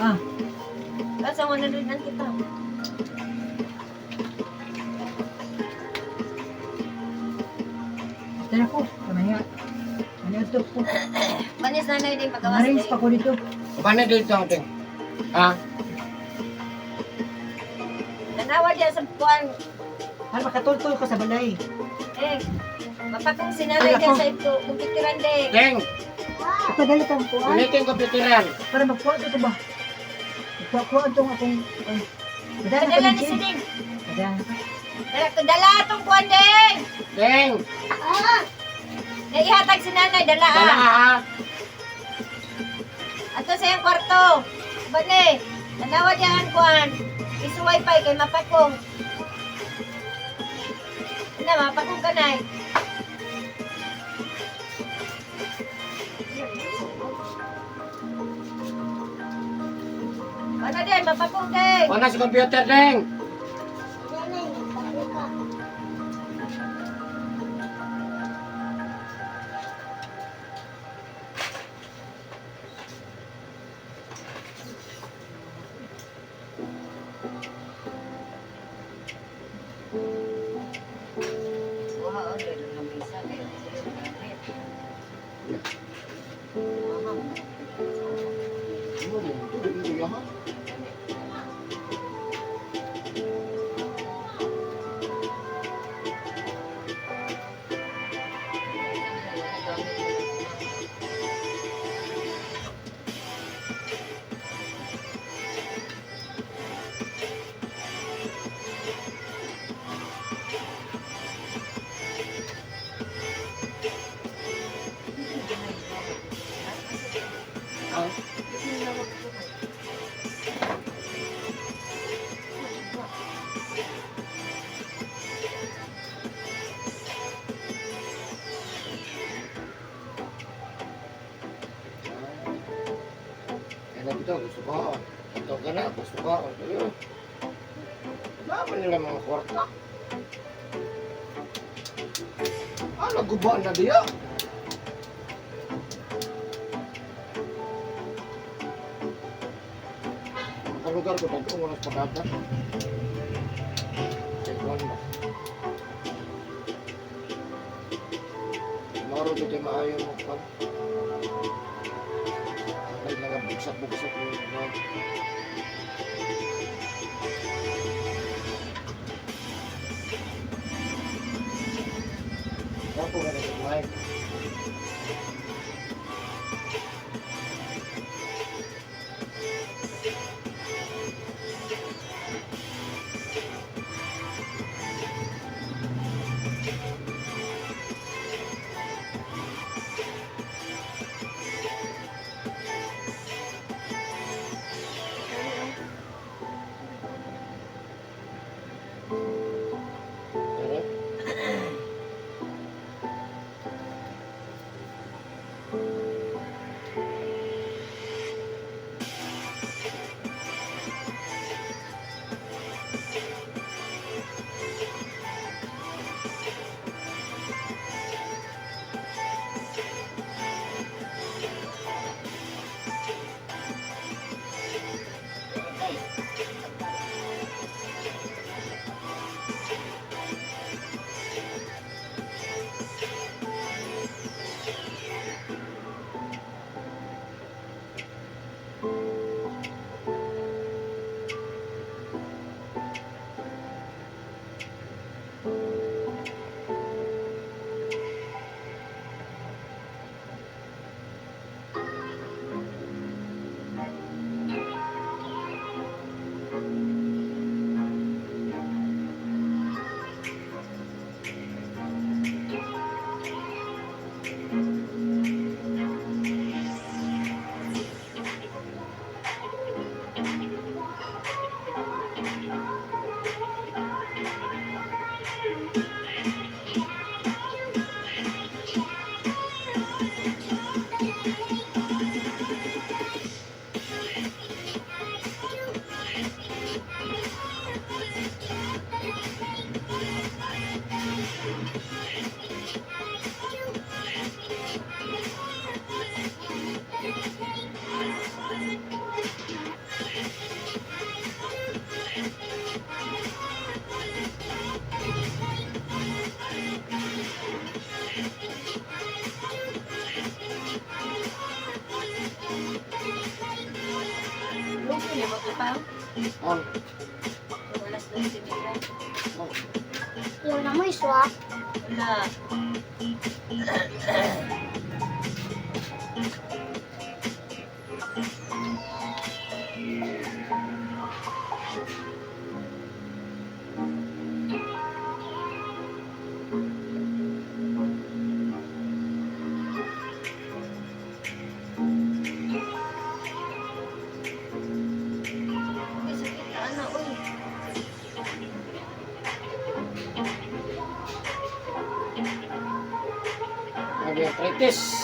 Ah, Asa 100 ang kita. tara ko. Kamaya. Ano ito po? Manis nanay din pagkawas. Arrange pa ko dito. Paano dito ang ting? Ha? Nanawa dyan sa buwan. Para makatultol ko sa balay. Eh, mapakong sinanay dyan sa ito. Kumpitiran din. Ting! Padalit ang kuwan. Ulitin ko pitiran. Para magkuha ito ba? Magkuha itong akong... Madala Padala ka ni Sining. Madala. Dala itong buwan din. Ting! Naihatag si nanay, dala Dala ha? Ato sa iyang kwarto. Bane, nanawa dyan kuwan. Isuway pa kay mapakong. Ano, mapakong ka na Ano din, mapakong din. Paano sa computer, Ting? Wow, dito lang bisa. Ano ito? Gusto ko. Ito ka na. Gusto ko. Ayun. Laban nila mga kwarta. Naguba na diya. Ang lugar ko, tagong walang pagkata. Ikuan ba? Maro dito maayon mo pa. Ay, nagabugsak-bugsak mo yung mga. Ako nga nito, Mike. Hindi mo ipang. Ah, Kung alas 12 nila. oh. Yun na mo iswak. Wala. Ay, sakit na ano, uy. Nag-arthritis.